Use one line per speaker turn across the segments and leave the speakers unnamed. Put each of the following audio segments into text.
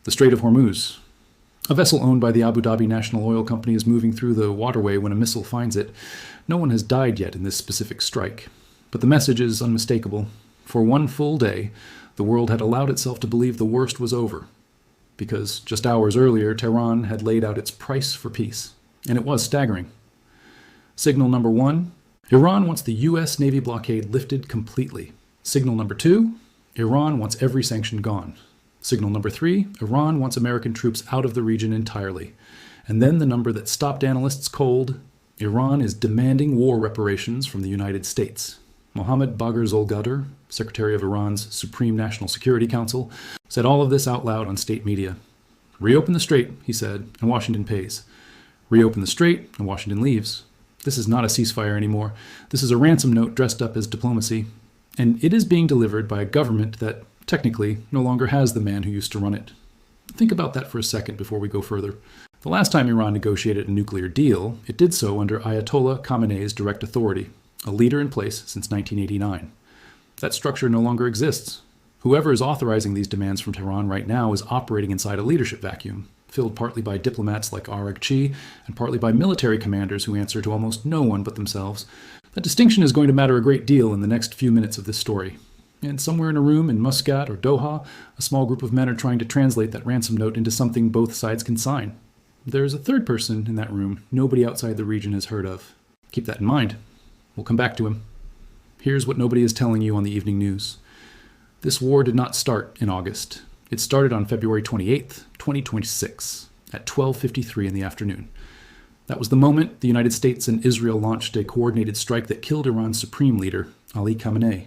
The Strait of Hormuz. A vessel owned by the Abu Dhabi National Oil Company is moving through the waterway when a missile finds it. No one has died yet in this specific strike, but the message is unmistakable. For one full day, the world had allowed itself to believe the worst was over, because just hours earlier, Tehran had laid out its price for peace, and it was staggering. Signal number 1, Iran wants the U.S. Navy blockade lifted completely. Signal number 2, Iran wants every sanction gone. Signal number 3, Iran wants American troops out of the region entirely. And then the number that stopped analysts cold, Iran is demanding war reparations from the United States. Mohammad Bagher Zolgadar, Secretary of Iran's Supreme National Security Council, said all of this out loud on state media. Reopen the strait, he said, and Washington pays. Reopen the strait, and Washington leaves. This is not a ceasefire anymore. This is a ransom note dressed up as diplomacy. And it is being delivered by a government that, technically, no longer has the man who used to run it. Think about that for a second before we go further. The last time Iran negotiated a nuclear deal, it did so under Ayatollah Khamenei's direct authority, a leader in place since 1989. That structure no longer exists. Whoever is authorizing these demands from Tehran right now is operating inside a leadership vacuum, filled partly by diplomats like Araghchi and partly by military commanders who answer to almost no one but themselves. That distinction is going to matter a great deal in the next few minutes of this story. And somewhere in a room in Muscat or Doha, a small group of men are trying to translate that ransom note into something both sides can sign. There's a third person in that room nobody outside the region has heard of. Keep that in mind. We'll come back to him. Here's what nobody is telling you on the evening news. This war did not start in August. It started on February 28th, 2026, at 12:53 in the afternoon. That was the moment the United States and Israel launched a coordinated strike that killed Iran's supreme leader, Ali Khamenei.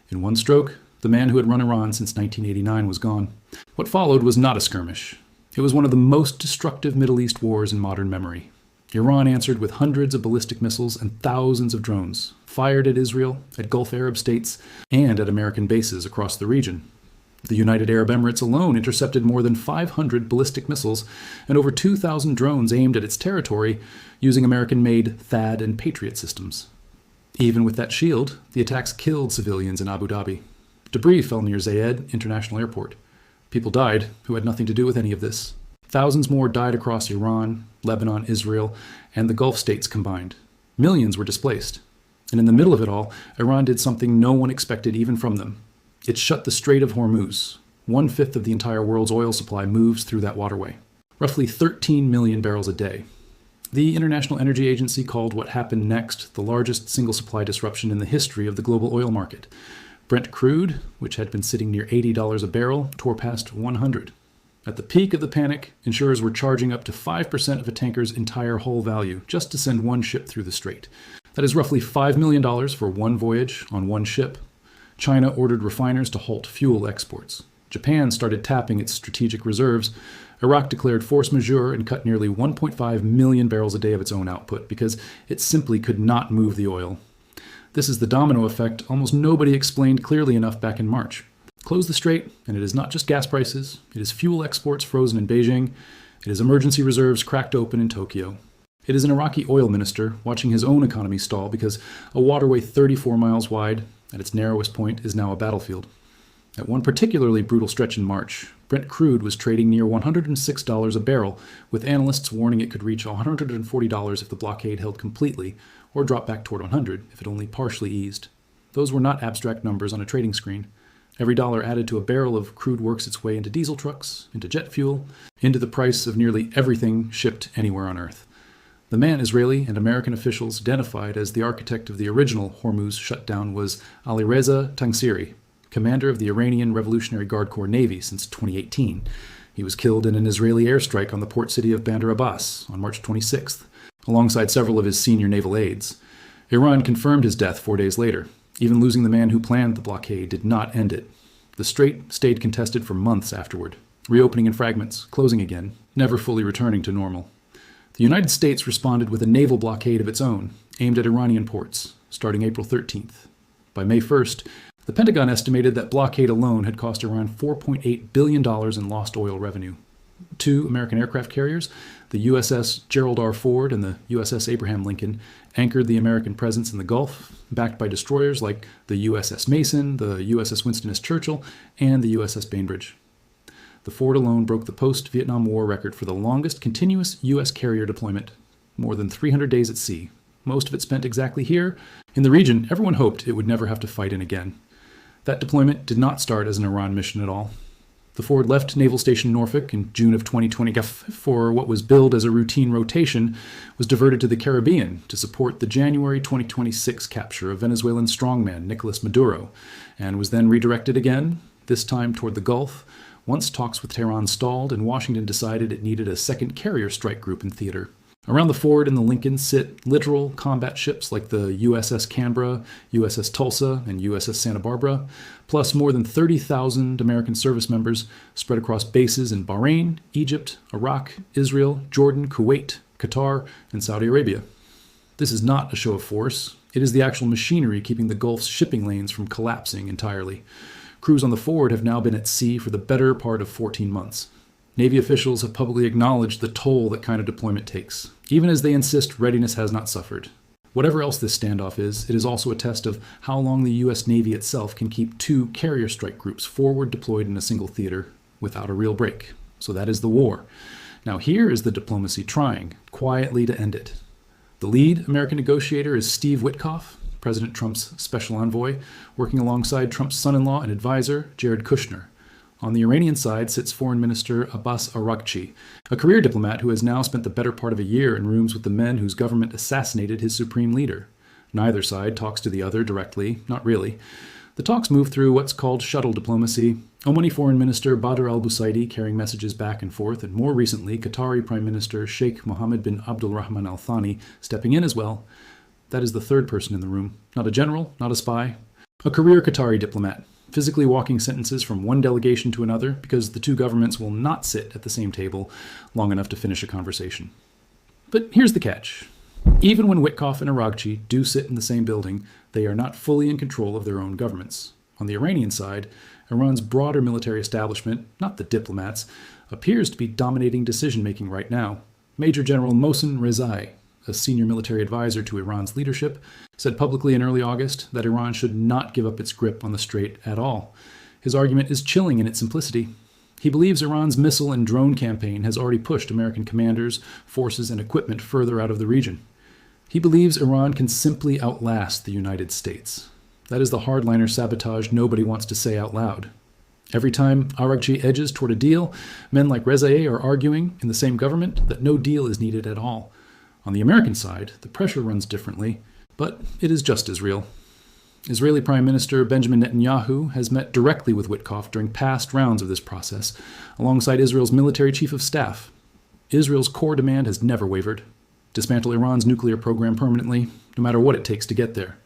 In one stroke, the man who had run Iran since 1989 was gone. What followed was not a skirmish. It was one of the most destructive Middle East wars in modern memory. Iran answered with hundreds of ballistic missiles and thousands of drones, fired at Israel, at Gulf Arab states, and at American bases across the region. The United Arab Emirates alone intercepted more than 500 ballistic missiles and over 2,000 drones aimed at its territory using American-made THAAD and Patriot systems. Even with that shield, the attacks killed civilians in Abu Dhabi. Debris fell near Zayed International Airport. People died who had nothing to do with any of this. Thousands more died across Iran, Lebanon, Israel, and the Gulf states combined. Millions were displaced. And in the middle of it all, Iran did something no one expected even from them. It shut the Strait of Hormuz. 1/5 of the entire world's oil supply moves through that waterway. Roughly 13 million barrels a day. The International Energy Agency called what happened next the largest single supply disruption in the history of the global oil market. Brent crude, which had been sitting near $80 a barrel, tore past 100. At the peak of the panic, insurers were charging up to 5% of a tanker's entire hull value just to send one ship through the strait. That is roughly $5 million for one voyage on one ship. China ordered refiners to halt fuel exports. Japan started tapping its strategic reserves. Iraq declared force majeure and cut nearly 1.5 million barrels a day of its own output because it simply could not move the oil. This is the domino effect almost nobody explained clearly enough back in March. Close the strait, and it is not just gas prices. It is fuel exports frozen in Beijing. It is emergency reserves cracked open in Tokyo. It is an Iraqi oil minister watching his own economy stall because a waterway 34 miles wide, at its narrowest point, is now a battlefield. At one particularly brutal stretch in March, Brent crude was trading near $106 a barrel, with analysts warning it could reach $140 if the blockade held completely, or drop back toward $100 if it only partially eased. Those were not abstract numbers on a trading screen. Every dollar added to a barrel of crude works its way into diesel trucks, into jet fuel, into the price of nearly everything shipped anywhere on Earth. The man Israeli and American officials identified as the architect of the original Hormuz shutdown was Alireza Tangsiri, commander of the Iranian Revolutionary Guard Corps Navy since 2018. He was killed in an Israeli airstrike on the port city of Bandar Abbas on March 26th, alongside several of his senior naval aides. Iran confirmed his death 4 days later. Even losing the man who planned the blockade did not end it. The strait stayed contested for months afterward, reopening in fragments, closing again, never fully returning to normal. The United States responded with a naval blockade of its own, aimed at Iranian ports, starting April 13th. By May 1st, the Pentagon estimated that blockade alone had cost Iran $4.8 billion in lost oil revenue. 2 American aircraft carriers, the USS Gerald R. Ford and the USS Abraham Lincoln, anchored the American presence in the Gulf, backed by destroyers like the USS Mason, the USS Winston S. Churchill, and the USS Bainbridge. The Ford alone broke the post-Vietnam War record for the longest continuous U.S. carrier deployment, more than 300 days at sea, most of it spent exactly here. In the region, everyone hoped it would never have to fight in again. That deployment did not start as an Iran mission at all. The Ford left Naval Station Norfolk in June of 2020 for what was billed as a routine rotation, was diverted to the Caribbean to support the January 2026 capture of Venezuelan strongman Nicolas Maduro, and was then redirected again, this time toward the Gulf, once talks with Tehran stalled and Washington decided it needed a second carrier strike group in theater. Around the Ford and the Lincoln sit literal combat ships like the USS Canberra, USS Tulsa, and USS Santa Barbara, plus more than 30,000 American service members spread across bases in Bahrain, Egypt, Iraq, Israel, Jordan, Kuwait, Qatar, and Saudi Arabia. This is not a show of force. It is the actual machinery keeping the Gulf's shipping lanes from collapsing entirely. Crews on the Ford have now been at sea for the better part of 14 months. Navy officials have publicly acknowledged the toll that kind of deployment takes, even as they insist readiness has not suffered. Whatever else this standoff is, it is also a test of how long the U.S. Navy itself can keep two carrier strike groups forward deployed in a single theater without a real break. So that is the war. Now here is the diplomacy trying, quietly to end it. The lead American negotiator is Steve Witkoff, President Trump's special envoy, working alongside Trump's son-in-law and advisor, Jared Kushner. On the Iranian side sits Foreign Minister Abbas Araghchi, a career diplomat who has now spent the better part of a year in rooms with the men whose government assassinated his supreme leader. Neither side talks to the other directly, not really. The talks move through what's called shuttle diplomacy, Omani Foreign Minister Badr al-Busaidi carrying messages back and forth, and more recently, Qatari Prime Minister Sheikh Mohammed bin Abdulrahman Al Thani stepping in as well. That is the third person in the room. Not a general, not a spy. A career Qatari diplomat, physically walking sentences from one delegation to another because the two governments will not sit at the same table long enough to finish a conversation. But here's the catch. Even when Witkoff and Araghchi do sit in the same building, they are not fully in control of their own governments. On the Iranian side, Iran's broader military establishment, not the diplomats, appears to be dominating decision-making right now. Major General Mohsen Rezai, a senior military advisor to Iran's leadership, said publicly in early August that Iran should not give up its grip on the strait at all. His argument is chilling in its simplicity. He believes Iran's missile and drone campaign has already pushed American commanders, forces, and equipment further out of the region. He believes Iran can simply outlast the United States. That is the hardliner sabotage nobody wants to say out loud. Every time Araghchi edges toward a deal, men like Rezai are arguing in the same government that no deal is needed at all. On the American side, the pressure runs differently, but it is just as real. Israeli Prime Minister Benjamin Netanyahu has met directly with Witkoff during past rounds of this process, alongside Israel's military chief of staff. Israel's core demand has never wavered: dismantle Iran's nuclear program permanently, no matter what it takes to get there.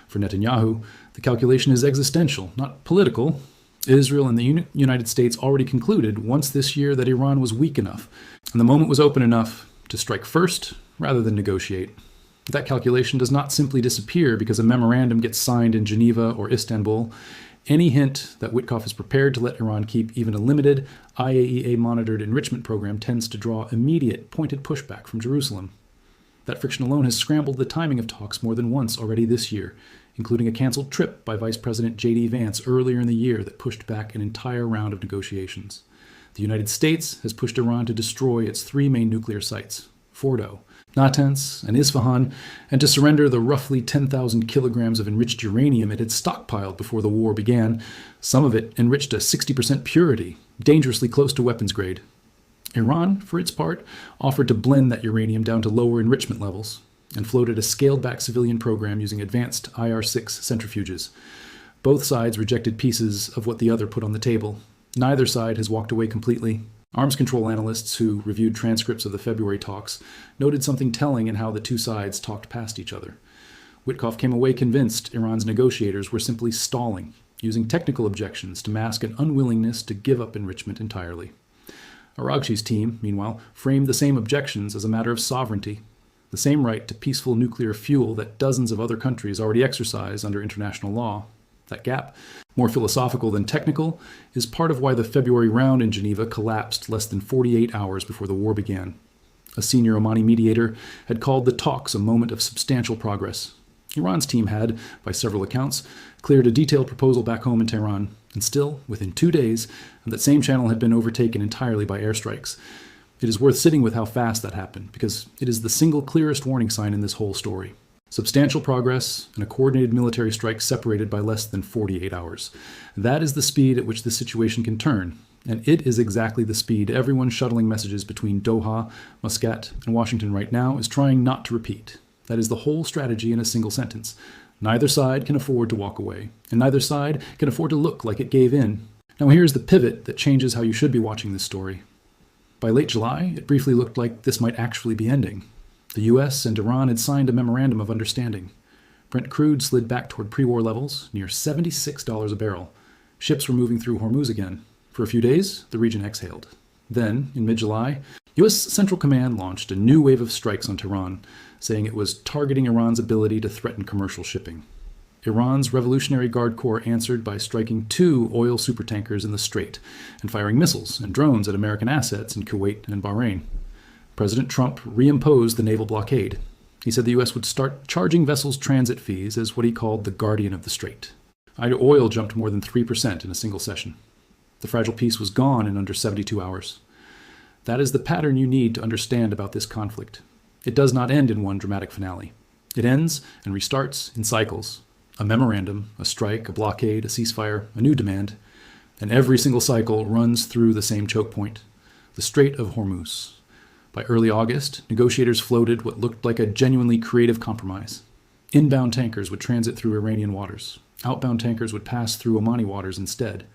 For Netanyahu, the calculation is existential, not political. Israel and the United States already concluded once this year that Iran was weak enough, and the moment was open enough to strike first rather than negotiate. That calculation does not simply disappear because a memorandum gets signed in Geneva or Istanbul. Any hint that Witkoff is prepared to let Iran keep even a limited, IAEA-monitored enrichment program tends to draw immediate, pointed pushback from Jerusalem. That friction alone has scrambled the timing of talks more than once already this year, including a canceled trip by Vice President J.D. Vance earlier in the year that pushed back an entire round of negotiations. The United States has pushed Iran to destroy its three main nuclear sites, Fordo, Natanz, and Isfahan, and to surrender the roughly 10,000 kilograms of enriched uranium it had stockpiled before the war began, some of it enriched to 60% purity, dangerously close to weapons grade. Iran, for its part, offered to blend that uranium down to lower enrichment levels, and floated a scaled-back civilian program using advanced IR-6 centrifuges. Both sides rejected pieces of what the other put on the table. Neither side has walked away completely. Arms control analysts who reviewed transcripts of the February talks noted something telling in how the two sides talked past each other. Witkoff came away convinced Iran's negotiators were simply stalling, using technical objections to mask an unwillingness to give up enrichment entirely. Araghchi's team, meanwhile, framed the same objections as a matter of sovereignty, the same right to peaceful nuclear fuel that dozens of other countries already exercise under international law. That gap, more philosophical than technical, is part of why the February round in Geneva collapsed less than 48 hours before the war began. A senior Omani mediator had called the talks a moment of substantial progress. Iran's team had, by several accounts, cleared a detailed proposal back home in Tehran, And still, within 2 days, that same channel had been overtaken entirely by airstrikes. It is worth sitting with how fast that happened, because it is the single clearest warning sign in this whole story. Substantial progress and a coordinated military strike separated by less than 48 hours. That is the speed at which this situation can turn, and it is exactly the speed everyone shuttling messages between Doha, Muscat, and Washington right now is trying not to repeat. That is the whole strategy in a single sentence. Neither side can afford to walk away, and neither side can afford to look like it gave in. Now here's the pivot that changes how you should be watching this story. By late July, it briefly looked like this might actually be ending. The US and Iran had signed a memorandum of understanding. Brent crude slid back toward pre-war levels, near $76 a barrel. Ships were moving through Hormuz again. For a few days, the region exhaled. Then, in mid-July, US Central Command launched a new wave of strikes on Tehran, saying it was targeting Iran's ability to threaten commercial shipping. Iran's Revolutionary Guard Corps answered by striking 2 oil supertankers in the Strait and firing missiles and drones at American assets in Kuwait and Bahrain. President Trump reimposed the naval blockade. He said the U.S. would start charging vessels transit fees as what he called the guardian of the Strait. Oil jumped more than 3% in a single session. The fragile peace was gone in under 72 hours. That is the pattern you need to understand about this conflict. It does not end in one dramatic finale. It ends and restarts in cycles. A memorandum, a strike, a blockade, a ceasefire, a new demand. And every single cycle runs through the same choke point, the Strait of Hormuz. By early August, negotiators floated what looked like a genuinely creative compromise. Inbound tankers would transit through Iranian waters. Outbound tankers would pass through Omani waters instead.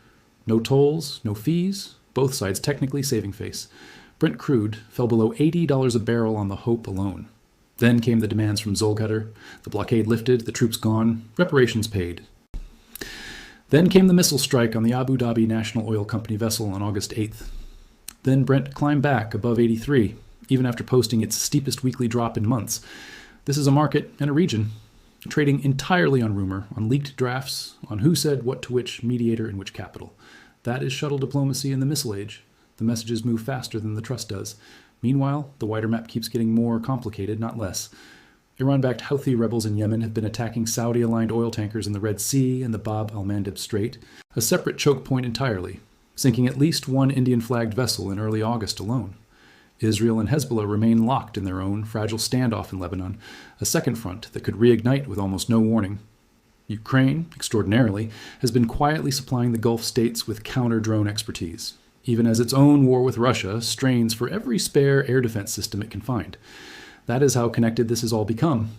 No tolls, no fees, both sides technically saving face. Brent crude fell below $80 a barrel on the hope alone. Then came the demands from Zolgater. The blockade lifted, the troops gone, reparations paid. Then came the missile strike on the Abu Dhabi National Oil Company vessel on August 8th. Then Brent climbed back above 83, even after posting its steepest weekly drop in months. This is a market and a region, trading entirely on rumor, on leaked drafts, on who said what to which mediator in which capital. That is shuttle diplomacy in the missile age. The messages move faster than the trust does. Meanwhile, the wider map keeps getting more complicated, not less. Iran-backed Houthi rebels in Yemen have been attacking Saudi-aligned oil tankers in the Red Sea and the Bab al-Mandeb Strait, a separate choke point entirely, sinking at least one Indian-flagged vessel in early August alone. Israel and Hezbollah remain locked in their own fragile standoff in Lebanon, a second front that could reignite with almost no warning. Ukraine, extraordinarily, has been quietly supplying the Gulf states with counter-drone expertise, even as its own war with Russia strains for every spare air defense system it can find. That is how connected this has all become.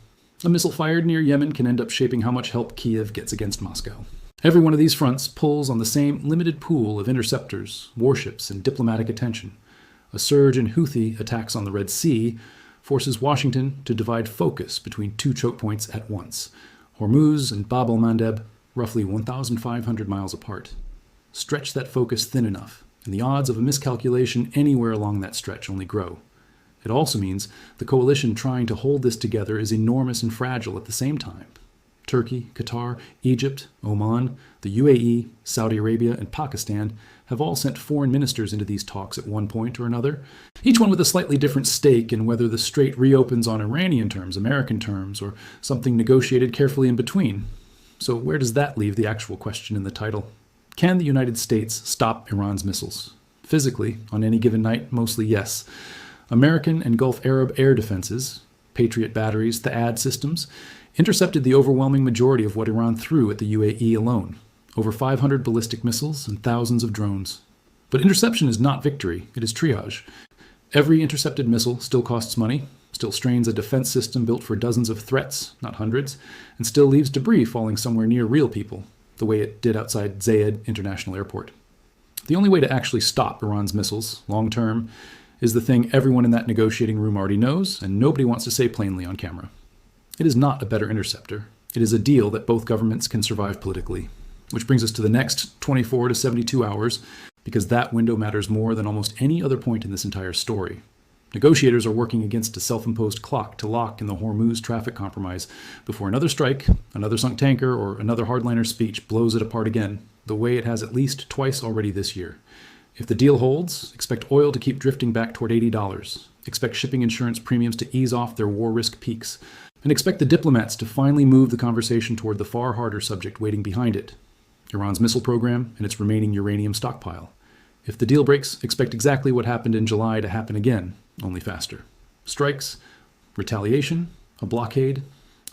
A missile fired near Yemen can end up shaping how much help Kiev gets against Moscow. Every one of these fronts pulls on the same limited pool of interceptors, warships, and diplomatic attention. A surge in Houthi attacks on the Red Sea forces Washington to divide focus between 2 choke points at once, Hormuz and Bab al-Mandeb, roughly 1,500 miles apart. Stretch that focus thin enough, and the odds of a miscalculation anywhere along that stretch only grow. It also means the coalition trying to hold this together is enormous and fragile at the same time. Turkey, Qatar, Egypt, Oman, the UAE, Saudi Arabia, and Pakistan have all sent foreign ministers into these talks at one point or another, each one with a slightly different stake in whether the strait reopens on Iranian terms, American terms, or something negotiated carefully in between. So where does that leave the actual question in the title? Can the United States stop Iran's missiles? Physically, on any given night, mostly yes. American and Gulf Arab air defenses, Patriot batteries, the THAAD systems, intercepted the overwhelming majority of what Iran threw at the UAE alone. Over 500 ballistic missiles and thousands of drones. But interception is not victory, it is triage. Every intercepted missile still costs money, still strains a defense system built for dozens of threats, not hundreds, and still leaves debris falling somewhere near real people, the way it did outside Zayed International Airport. The only way to actually stop Iran's missiles, long term, is the thing everyone in that negotiating room already knows, and nobody wants to say plainly on camera. It is not a better interceptor. It is a deal that both governments can survive politically. Which brings us to the next 24 to 72 hours, because that window matters more than almost any other point in this entire story. Negotiators are working against a self-imposed clock to lock in the Hormuz traffic compromise before another strike, another sunk tanker, or another hardliner speech blows it apart again, the way it has at least twice already this year. If the deal holds, expect oil to keep drifting back toward $80. Expect shipping insurance premiums to ease off their war risk peaks. And expect the diplomats to finally move the conversation toward the far harder subject waiting behind it. Iran's missile program, and its remaining uranium stockpile. If the deal breaks, expect exactly what happened in July to happen again, only faster. Strikes, retaliation, a blockade,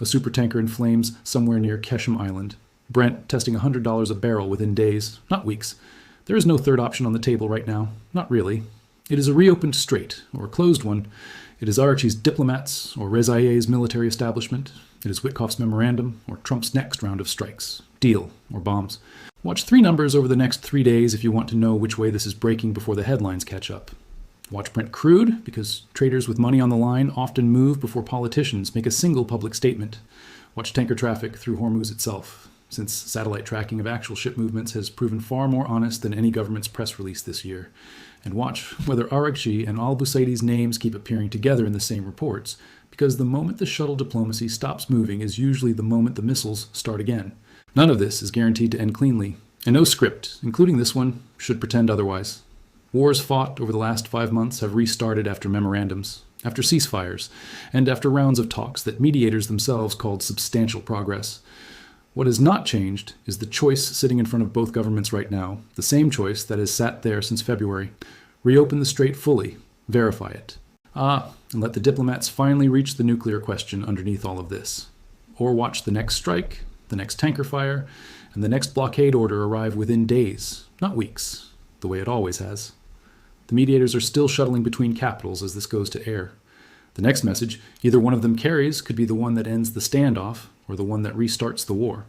a supertanker in flames somewhere near Keshem Island, Brent testing $100 a barrel within days, not weeks. There is no third option on the table right now, not really. It is a reopened strait, or a closed one. It is Araghchi's diplomats, or Rezaieh's military establishment. It is Witkoff's memorandum, or Trump's next round of strikes. Deal, or bombs. Watch 3 numbers over the next 3 days if you want to know which way this is breaking before the headlines catch up. Watch Brent crude, because traders with money on the line often move before politicians make a single public statement. Watch tanker traffic through Hormuz itself, since satellite tracking of actual ship movements has proven far more honest than any government's press release this year. And watch whether Araghchi and al-Busaidi's names keep appearing together in the same reports, because the moment the shuttle diplomacy stops moving is usually the moment the missiles start again. None of this is guaranteed to end cleanly, and no script, including this one, should pretend otherwise. Wars fought over the last 5 months have restarted after memorandums, after ceasefires, and after rounds of talks that mediators themselves called substantial progress. What has not changed is the choice sitting in front of both governments right now, the same choice that has sat there since February. Reopen the strait fully, verify it. And let the diplomats finally reach the nuclear question underneath all of this. Or watch the next strike, the next tanker fire, and the next blockade order arrive within days, not weeks, the way it always has. The mediators are still shuttling between capitals as this goes to air. The next message, either one of them carries, could be the one that ends the standoff or the one that restarts the war.